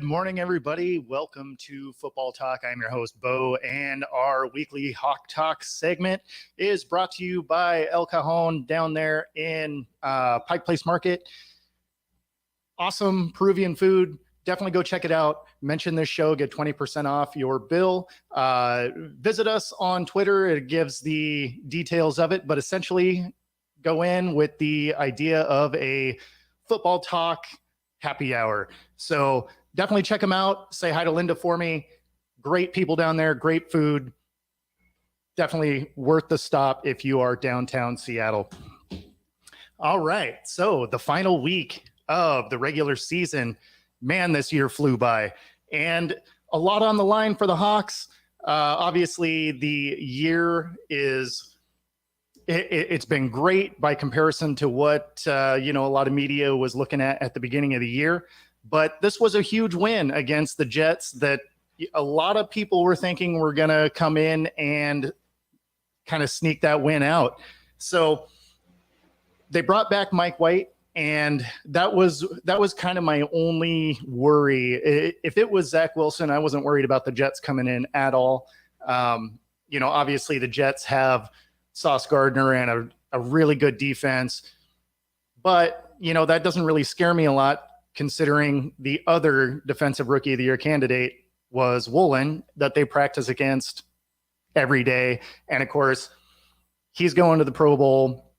morning, everybody. Welcome to Football Talk. I'm your host, Bo, and our weekly Hawk Talk segment is brought to you by El Cajon down there in Pike Place Market. Awesome Peruvian food. Definitely go check it out. Mention this show, get 20% off your bill. Visit us on Twitter. It gives the details of it, but essentially go in with the idea of a football talk happy hour. So definitely check them out. Say hi to Linda for me. Great people down there, great food. Definitely worth the stop if you are downtown Seattle. All right, so the final week of the regular season. Man, this year flew by. And a lot on the line for the Hawks. Obviously, the year it's been great by comparison to what a lot of media was looking at the beginning of the year. But this was a huge win against the Jets that a lot of people were thinking were going to come in and kind of sneak that win out. So they brought back Mike White, and that was kind of my only worry. If it was Zach Wilson, I wasn't worried about the Jets coming in at all. Obviously the Jets have Sauce Gardner and a really good defense, but that doesn't really scare me a lot, considering the other defensive rookie of the year candidate was Woolen that they practice against every day. And of course, he's going to the Pro Bowl.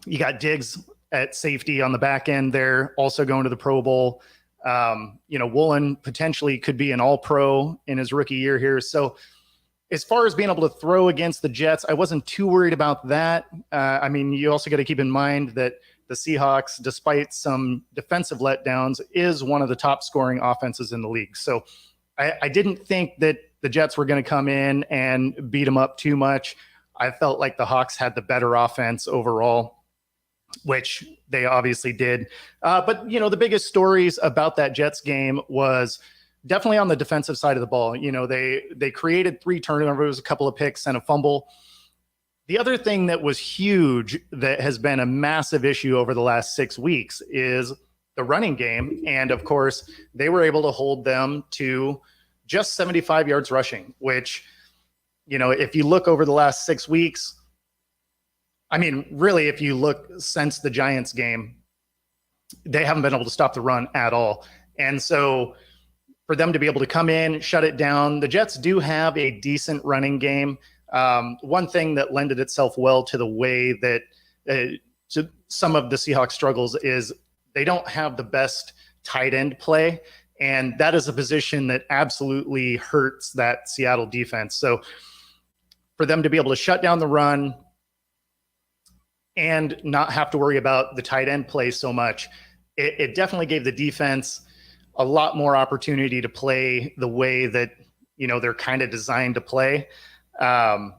You got Diggs at safety on the back end there, also going to the Pro Bowl. Woolen potentially could be an all-pro in his rookie year here. So as far as being able to throw against the Jets, I wasn't too worried about that. You also got to keep in mind that the Seahawks, despite some defensive letdowns, is one of the top scoring offenses in the league. So I didn't think that the Jets were going to come in and beat them up too much. I felt like the Hawks had the better offense overall, which they obviously did. But the biggest stories about that Jets game was definitely on the defensive side of the ball. They created 3 turnovers, a couple of picks, and a fumble. The other thing that was huge that has been a massive issue over the last 6 weeks is the running game. And of course, they were able to hold them to just 75 yards rushing, which, if you look over the last 6 weeks, really, if you look since the Giants game, they haven't been able to stop the run at all. And so for them to be able to come in, shut it down, the Jets do have a decent running game. One thing that lended itself well to the way that to some of the Seahawks struggles is they don't have the best tight end play. And that is a position that absolutely hurts that Seattle defense. So for them to be able to shut down the run and not have to worry about the tight end play so much, it definitely gave the defense a lot more opportunity to play the way that, they're kind of designed to play. And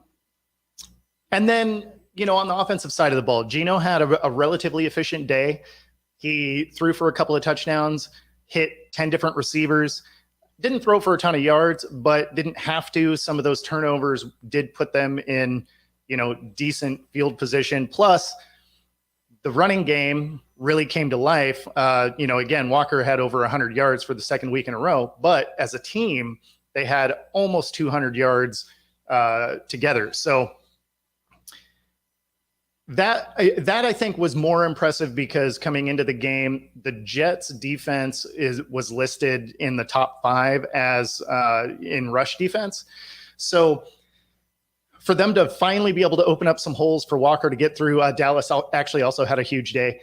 then, on the offensive side of the ball, Geno had a relatively efficient day. He threw for a couple of touchdowns, hit 10 different receivers, didn't throw for a ton of yards, but didn't have to. Some of those turnovers did put them in, decent field position. Plus, the running game really came to life. Again, Walker had over 100 yards for the second week in a row, but as a team, they had almost 200 yards together. So that I think was more impressive because coming into the game, the Jets defense was listed in the top 5 as in rush defense. So for them to finally be able to open up some holes for Walker to get through, Dallas actually also had a huge day.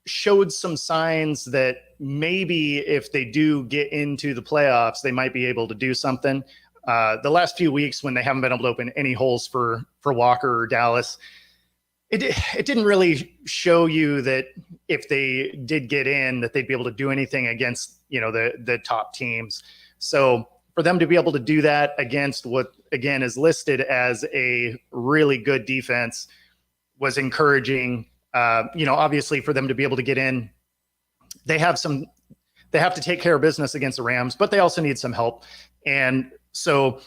Showed some signs that maybe if they do get into the playoffs, they might be able to do something. The last few weeks when they haven't been able to open any holes for Walker or Dallas, it didn't really show you that if they did get in, that they'd be able to do anything against, the top teams. So for them to be able to do that against what, again, is listed as a really good defense was encouraging. Obviously for them to be able to get in, they have to take care of business against the Rams, but they also need some help. And so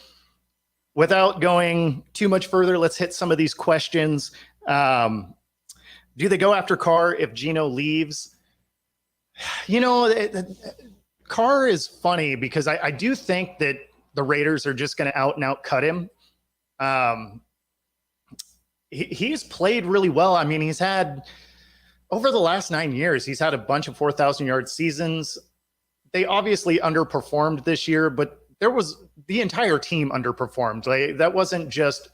without going too much further, let's hit some of these questions. Do they go after Carr if Geno leaves? Carr is funny because I do think that the Raiders are just going to out and out cut him. He's played really well. I mean, he's had over the last 9 years, he's had a bunch of 4,000-yard seasons. They obviously underperformed this year, but the entire team underperformed. Like, that wasn't just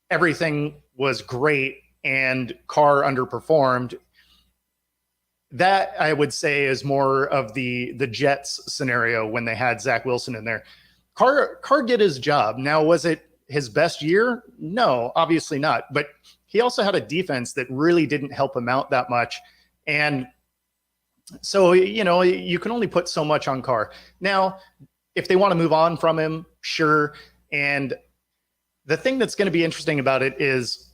everything was great and Carr underperformed. That, I would say, is more of the Jets scenario when they had Zach Wilson in there. Carr did his job. Now, was it his best year? No, obviously not. But he also had a defense that really didn't help him out that much. And so, you can only put so much on Carr. Now, if they want to move on from him, sure. And the thing that's going to be interesting about it is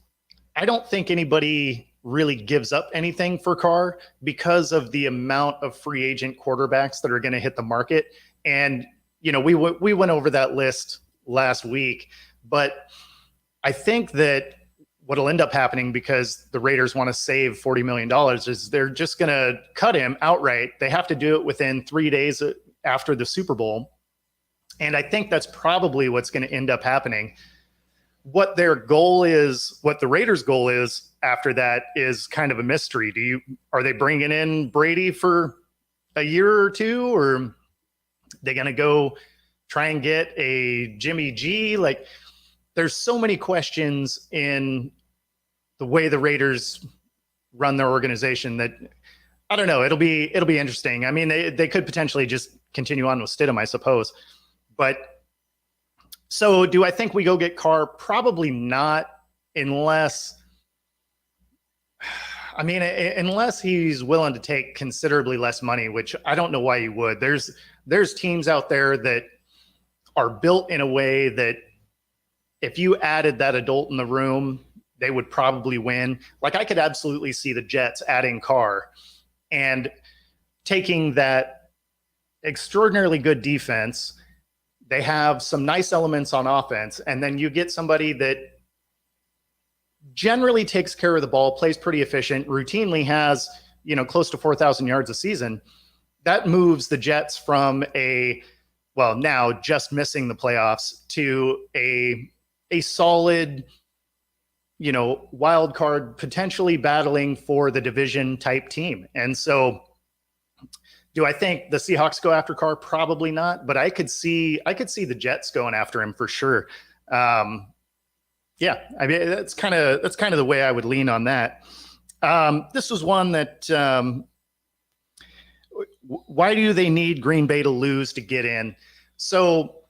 I don't think anybody really gives up anything for Carr because of the amount of free agent quarterbacks that are going to hit the market. And, we went over that list last week, but I think that what'll end up happening, because the Raiders want to save $40 million, is they're just going to cut him outright. They have to do it within 3 days after the Super Bowl. And I think that's probably what's going to end up happening. What their goal is, what the Raiders' goal is after that, is kind of a mystery. Are they bringing in Brady for a year or two, or are they going to go try and get a Jimmy G? Like, there's so many questions in the way the Raiders run their organization that I don't know. It'll be interesting. I mean, they could potentially just continue on with Stidham, I suppose. But so do I think we go get Carr? Probably not, unless he's willing to take considerably less money, which I don't know why he would. There's teams out there that are built in a way that if you added that adult in the room, they would probably win. Like, I could absolutely see the Jets adding Carr and taking that extraordinarily good defense. They have some nice elements on offense, and then you get somebody that generally takes care of the ball, plays pretty efficient, routinely has, close to 4,000 yards a season. That moves the Jets from now just missing the playoffs to a solid, wild card, potentially battling for the division type team. And so, do I think the Seahawks go after Carr? Probably not, but I could see the Jets going after him for sure. Yeah, I mean, that's kind of the way I would lean on that. This was one that why do they need Green Bay to lose to get in? So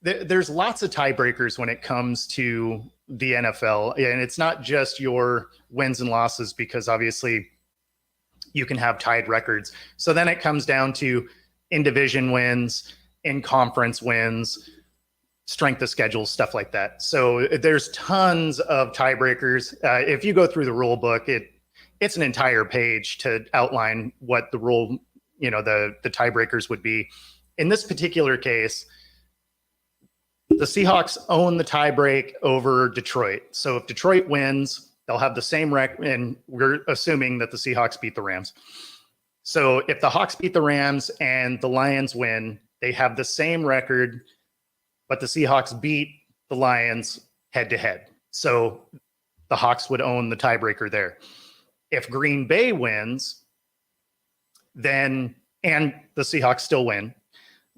there's lots of tiebreakers when it comes to the NFL, and it's not just your wins and losses, because obviously you can have tied records. So then it comes down to in division wins, in conference wins, strength of schedule, stuff like that. So there's tons of tiebreakers. If you go through the rule book, it's an entire page to outline what the rule, the tiebreakers would be. In this particular case, the Seahawks own the tiebreak over Detroit. So if Detroit wins, they'll have the same record, and we're assuming that the Seahawks beat the Rams. So if the Hawks beat the Rams and the Lions win, they have the same record, but the Seahawks beat the Lions head-to-head. So the Hawks would own the tiebreaker there. If Green Bay wins, and the Seahawks still win,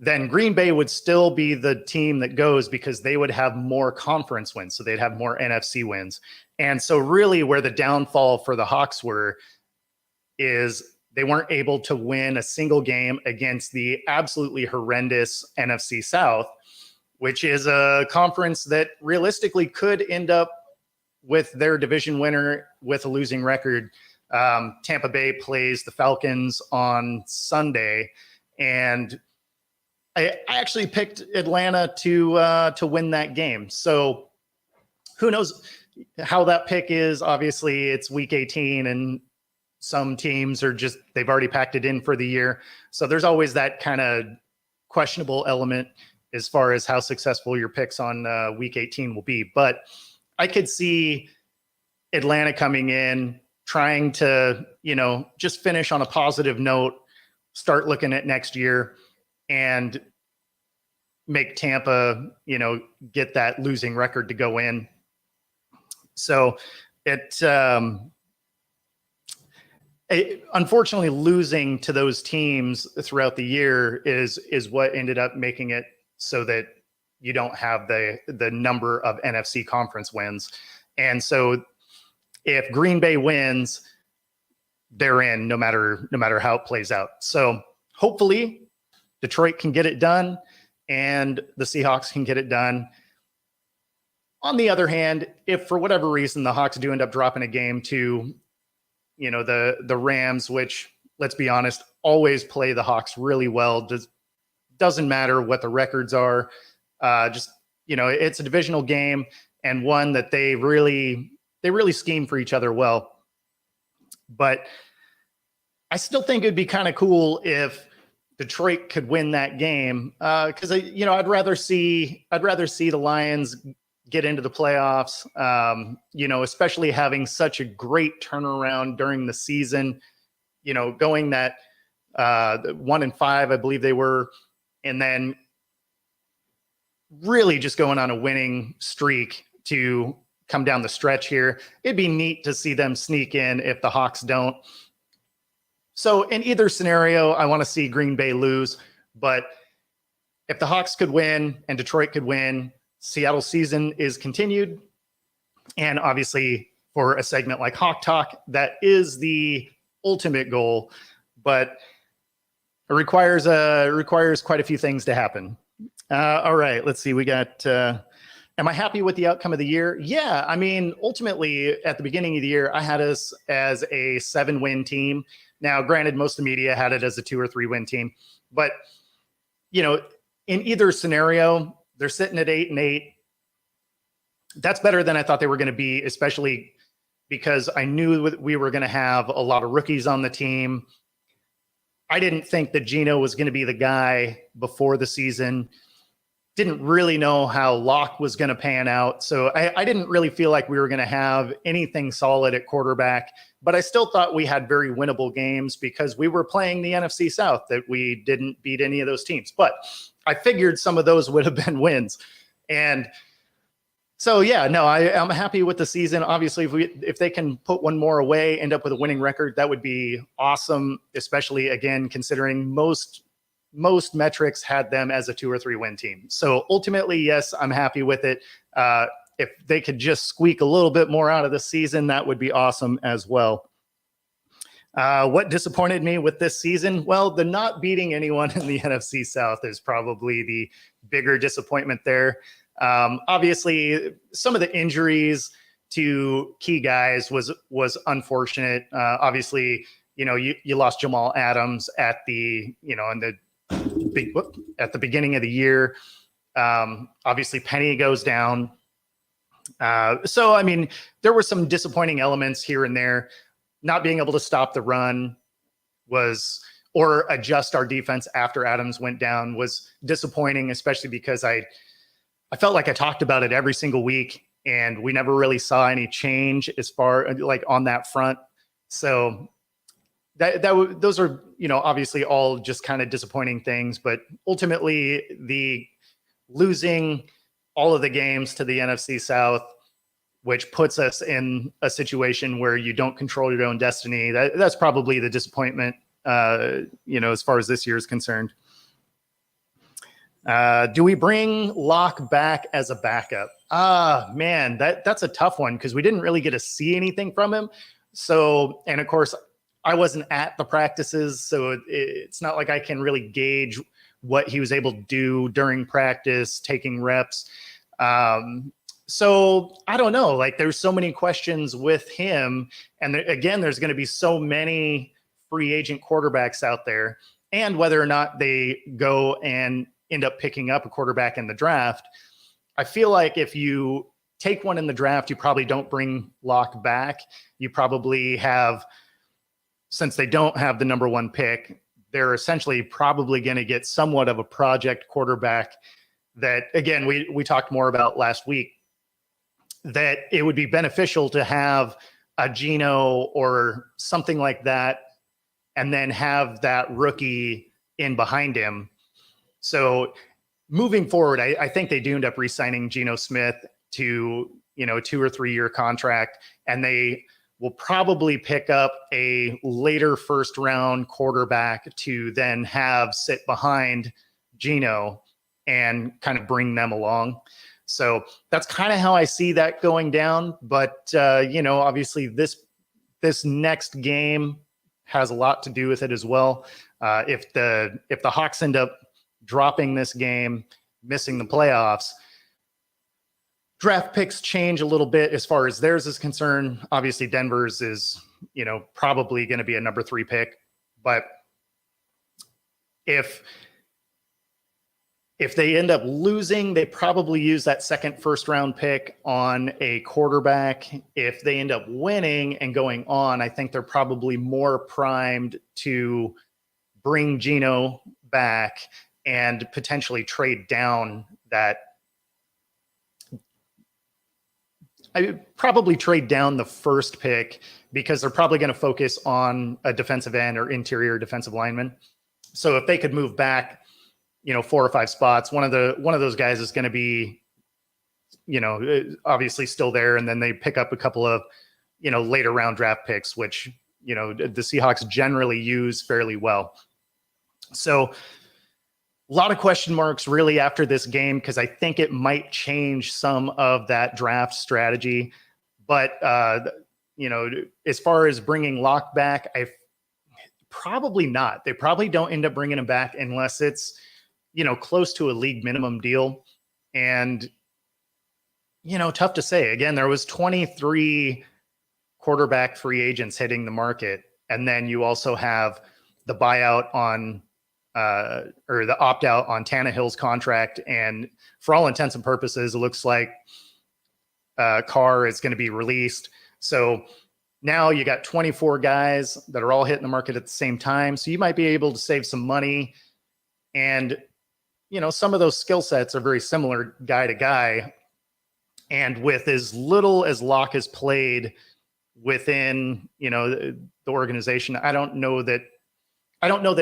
then Green Bay would still be the team that goes, because they would have more conference wins. So they'd have more NFC wins. And so really where the downfall for the Hawks is they weren't able to win a single game against the absolutely horrendous NFC South, which is a conference that realistically could end up with their division winner with a losing record. Tampa Bay plays the Falcons on Sunday, and I actually picked Atlanta to win that game. So who knows how that pick is? Obviously, it's week 18, and some teams they've already packed it in for the year. So there's always that kind of questionable element as far as how successful your picks on week 18 will be. But I could see Atlanta coming in, trying to, just finish on a positive note start looking at next year and make Tampa, get that losing record to go in. So unfortunately, losing to those teams throughout the year is what ended up making it so that you don't have the number of NFC conference wins. And so if Green Bay wins, they're in no matter how it plays out. So hopefully Detroit can get it done and the Seahawks can get it done. On the other hand, if for whatever reason the Hawks do end up dropping a game to, the Rams, which, let's be honest, always play the Hawks really well. Doesn't matter what the records are. It's a divisional game and one that they really scheme for each other well. But I still think it'd be kind of cool if Detroit could win that game, because I'd rather see the Lions get into the playoffs, especially having such a great turnaround during the season, going that 1-5, I believe they were, and then really just going on a winning streak to come down the stretch here. It'd be neat to see them sneak in if the Hawks don't. So in either scenario, I want to see Green Bay lose, but if the Hawks could win and Detroit could win, Seattle's season is continued. And obviously for a segment like Hawk Talk, that is the ultimate goal, but it requires quite a few things to happen. All right, let's see. We got, am I happy with the outcome of the year? Yeah. I mean, ultimately at the beginning of the year, I had us as a 7-win team. Now, granted, most of the media had it as a 2 or 3 win team, but in either scenario, they're sitting at 8-8. That's better than I thought they were going to be, especially because I knew we were going to have a lot of rookies on the team. I didn't think that Geno was going to be the guy before the season. Didn't really know how Locke was going to pan out. So I didn't really feel like we were going to have anything solid at quarterback, but I still thought we had very winnable games because we were playing the NFC South, that we didn't beat any of those teams. But I figured some of those would have been wins. And so, yeah, no, I'm happy with the season. Obviously, if they can put one more away, end up with a winning record, that would be awesome, especially, again, considering most metrics had them as a 2 or 3 win team. So ultimately, yes, I'm happy with it. If they could just squeak a little bit more out of the season, that would be awesome as well. What disappointed me with this season? Well, the not beating anyone in the NFC South is probably the bigger disappointment there. Obviously, some of the injuries to key guys was unfortunate. Obviously, you lost Jamal Adams at the beginning of the year. Obviously, Penny goes down. So, I mean, there were some disappointing elements here and there. Not being able to stop the run or adjust our defense after Adams went down was disappointing, especially because I felt like I talked about it every single week and we never really saw any change as far like on that front. So those are, obviously all just kind of disappointing things, but ultimately the losing all of the games to the NFC South, which puts us in a situation where you don't control your own destiny. That's probably the disappointment, as far as this year is concerned. Do we bring Locke back as a backup? Man, that's a tough one because we didn't really get to see anything from him. So, and of course, I wasn't at the practices, so it's not like I can really gauge what he was able to do during practice, taking reps. So I don't know, like there's so many questions with him. And again, there's going to be so many free agent quarterbacks out there, and whether or not they go and end up picking up a quarterback in the draft. I feel like if you take one in the draft, you probably don't bring Locke back. You probably have, since they don't have the number 1 pick, they're essentially probably going to get somewhat of a project quarterback that, again, we talked more about last week, that it would be beneficial to have a Geno or something like that and then have that rookie in behind him. So moving forward, I think they do end up re-signing Geno Smith to, 2 or 3 year contract, and they will probably pick up a later first round quarterback to then have sit behind Geno and kind of bring them along. So that's kind of how I see that going down. But, obviously this next game has a lot to do with it as well. If the Hawks end up dropping this game, missing the playoffs, draft picks change a little bit as far as theirs is concerned. Obviously, Denver's is, probably going to be a number 3 pick. But if they end up losing, they probably use that second first round pick on a quarterback. If they end up winning and going on, I think they're probably more primed to bring Geno back and potentially trade down that. I would probably trade down the first pick because they're probably going to focus on a defensive end or interior defensive lineman. So if they could move back, 4 or 5 spots, one of those guys is going to be, obviously still there. And then they pick up a couple of, later round draft picks, which, the Seahawks generally use fairly well. So a lot of question marks really after this game, because I think it might change some of that draft strategy. But, as far as bringing Locke back, probably not. They probably don't end up bringing him back unless it's, close to a league minimum deal. And, tough to say. Again, there was 23 quarterback free agents hitting the market. And then you also have the buyout on or the opt-out on Tannehill's contract. And for all intents and purposes, it looks like Carr is going to be released. So now you got 24 guys that are all hitting the market at the same time. So you might be able to save some money. And, some of those skill sets are very similar guy to guy. And with as little as Locke has played within, the organization, I don't know that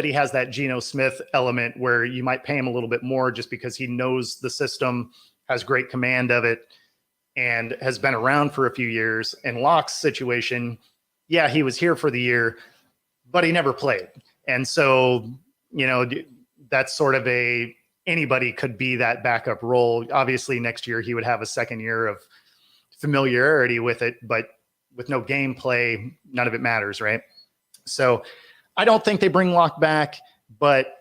he has that Geno Smith element where you might pay him a little bit more just because he knows the system, has great command of it, and has been around for a few years. In Locke's situation, yeah, he was here for the year, but he never played. And so, that's sort of anybody could be that backup role. Obviously, next year he would have a second year of familiarity with it, but with no gameplay, none of it matters, right? So I don't think they bring Locke back, but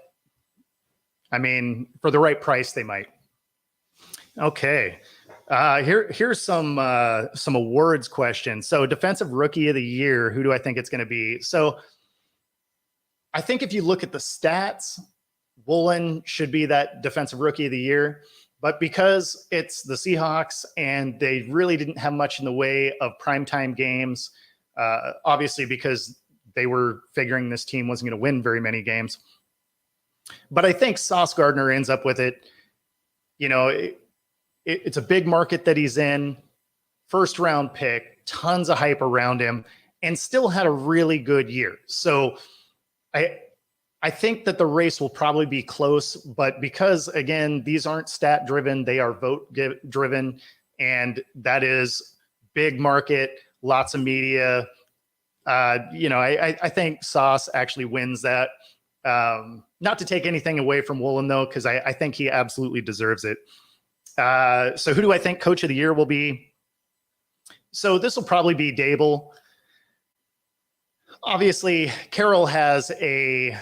I mean, for the right price, they might. Okay. Here's some awards questions. So defensive rookie of the year, who do I think it's going to be? So I think if you look at the stats, Woolen should be that defensive rookie of the year, but because it's the Seahawks and they really didn't have much in the way of primetime games, obviously because they were figuring this team wasn't going to win very many games. But I think Sauce Gardner ends up with it. It's a big market that he's in, first round pick, tons of hype around him, and still had a really good year. So I think that the race will probably be close, but because, again, these aren't stat driven, they are vote driven, and that is big market, lots of media. I think Sauce actually wins that. Not to take anything away from Woolen, though, because I think he absolutely deserves it. So who do I think coach of the year will be? So this will probably be Dable. Obviously, Carroll has a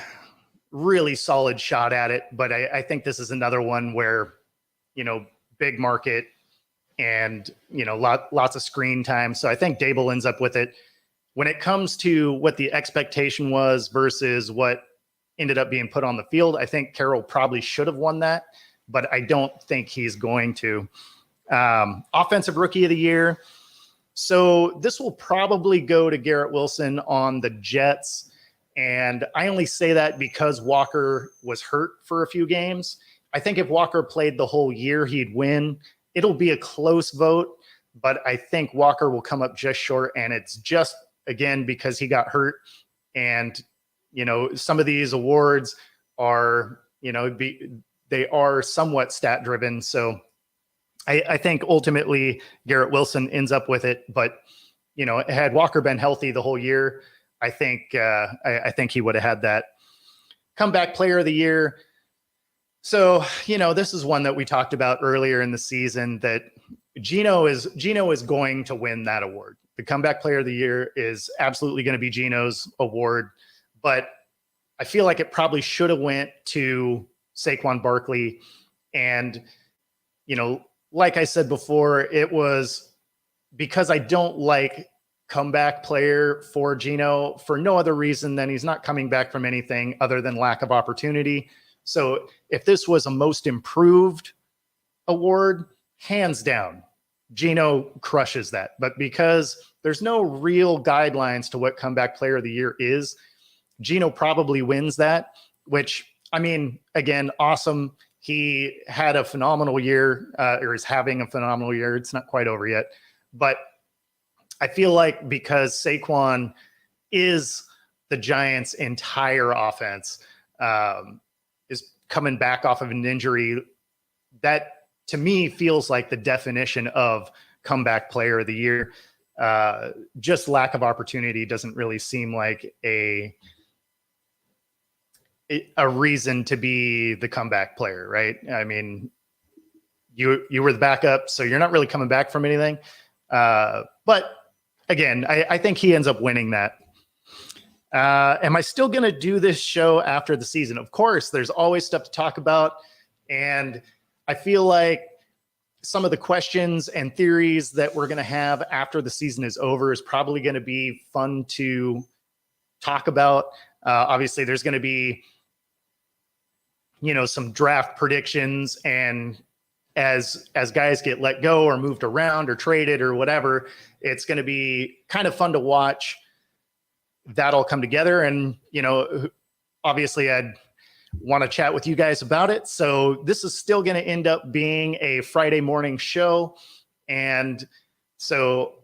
really solid shot at it, but I think this is another one where, big market and, lots of screen time. So I think Dable ends up with it. When it comes to what the expectation was versus what ended up being put on the field, I think Carroll probably should have won that, but I don't think he's going to. Offensive rookie of the year. So this will probably go to Garrett Wilson on the Jets. And I only say that because Walker was hurt for a few games. I think if Walker played the whole year, he'd win. It'll be a close vote, but I think Walker will come up just short. And it's just, again, because he got hurt. And, some of these awards are, they are somewhat stat driven. So I think ultimately Garrett Wilson ends up with it. But, had Walker been healthy the whole year, I think he would have had that comeback player of the year. So, this is one that we talked about earlier in the season, that Geno is going to win that award. The comeback player of the year is absolutely going to be Geno's award, but I feel like it probably should have went to Saquon Barkley. And, like I said before, it was because I don't like comeback player for Geno for no other reason than he's not coming back from anything other than lack of opportunity. So if this was a most improved award, hands down, Geno crushes that. But because there's no real guidelines to what comeback player of the year is, Geno probably wins that, which, I mean, again, awesome. He had a phenomenal year, or is having a phenomenal year. It's not quite over yet. But I feel like because Saquon is the Giants' entire offense, is coming back off of an injury, that to me feels like the definition of comeback player of the year. Just lack of opportunity doesn't really seem like a reason to be the comeback player, right? I mean, you were the backup, so you're not really coming back from anything. But again, I think he ends up winning that. Am I still going to do this show after the season? Of course, there's always stuff to talk about. And I feel like some of the questions and theories that we're going to have after the season is over is probably going to be fun to talk about. Obviously, there's going to be, some draft predictions, and as guys get let go or moved around or traded or whatever, it's going to be kind of fun to watch that all come together. And, obviously I'd want to chat with you guys about it. So this is still going to end up being a Friday morning show. And so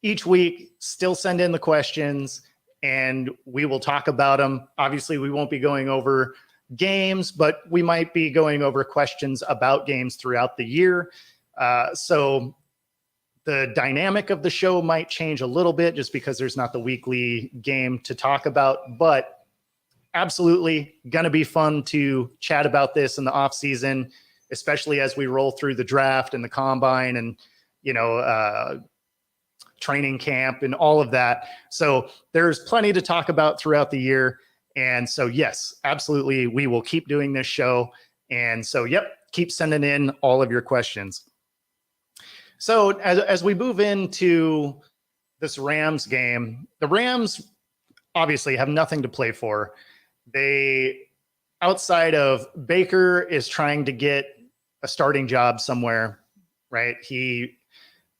each week, still send in the questions and we will talk about them. Obviously, we won't be going over games, but we might be going over questions about games throughout the year. So the dynamic of the show might change a little bit just because there's not the weekly game to talk about, but absolutely going to be fun to chat about this in the off season, especially as we roll through the draft and the combine and, training camp and all of that. So there's plenty to talk about throughout the year. And so, yes, absolutely, we will keep doing this show. And so, keep sending in all of your questions. So as we move into this Rams game, the Rams obviously have nothing to play for. They, outside of Baker, is trying to get a starting job somewhere, right? He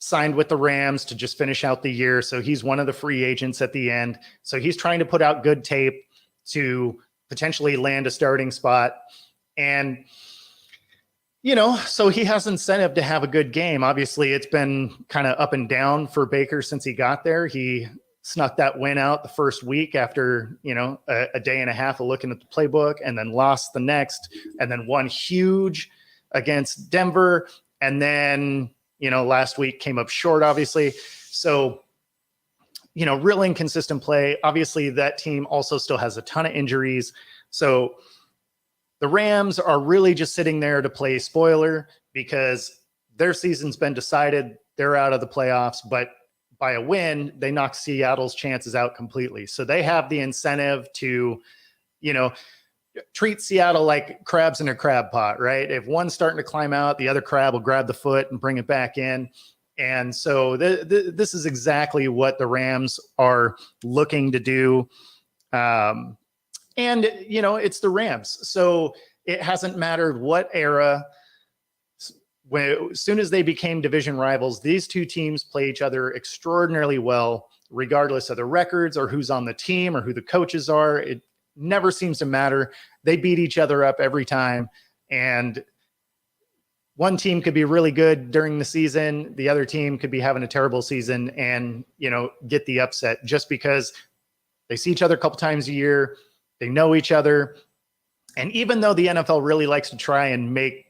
signed with the Rams to just finish out the year. So he's one of the free agents at the end. So he's trying to put out good tape to potentially land a starting spot. And, so he has incentive to have a good game. Obviously, it's been kind of up and down for Baker since he got there. He snuck that win out the first week after, a day and a half of looking at the playbook, and then lost the next, and then won huge against Denver. And then, last week came up short, obviously. So, real inconsistent play. Obviously, that team also still has a ton of injuries. So the Rams are really just sitting there to play spoiler because their season's been decided. They're out of the playoffs, but by a win, they knock Seattle's chances out completely. So they have the incentive to, treat Seattle like crabs in a crab pot, right? If one's starting to climb out, the other crab will grab the foot and bring it back in. And so this is exactly what the Rams are looking to do. And, it's the Rams. So it hasn't mattered what era. As soon as they became division rivals, these two teams play each other extraordinarily well, regardless of the records or who's on the team or who the coaches are. It never seems to matter. They beat each other up every time. And one team could be really good during the season. The other team could be having a terrible season and, get the upset just because they see each other a couple times a year. They know each other. And even though the NFL really likes to try and make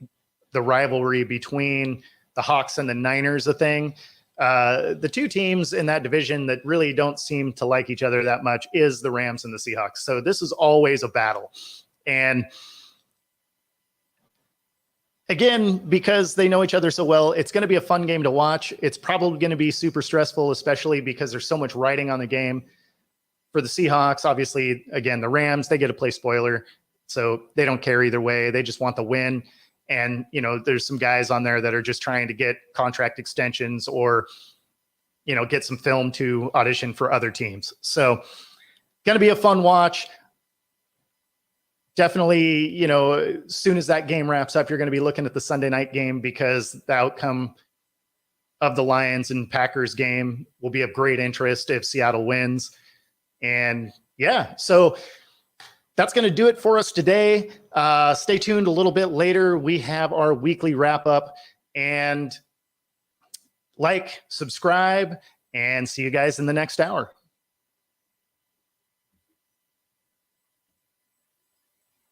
the rivalry between the Hawks and the Niners a thing, the two teams in that division that really don't seem to like each other that much is the Rams and the Seahawks. So this is always a battle. And again, because they know each other so well, it's going to be a fun game to watch. It's probably going to be super stressful, especially because there's so much riding on the game. For the Seahawks, obviously, again, the Rams, they get to play spoiler, so they don't care either way. They just want the win. And, you know, there's some guys on there that are just trying to get contract extensions or, you know, get some film to audition for other teams. So going to be a fun watch. Definitely, you know, as soon as that game wraps up, you're going to be looking at the Sunday night game because the outcome of the Lions and Packers game will be of great interest if Seattle wins. And yeah, so that's going to do it for us today. Stay tuned a little bit later. We have our weekly wrap up, and like, subscribe, and see you guys in the next hour.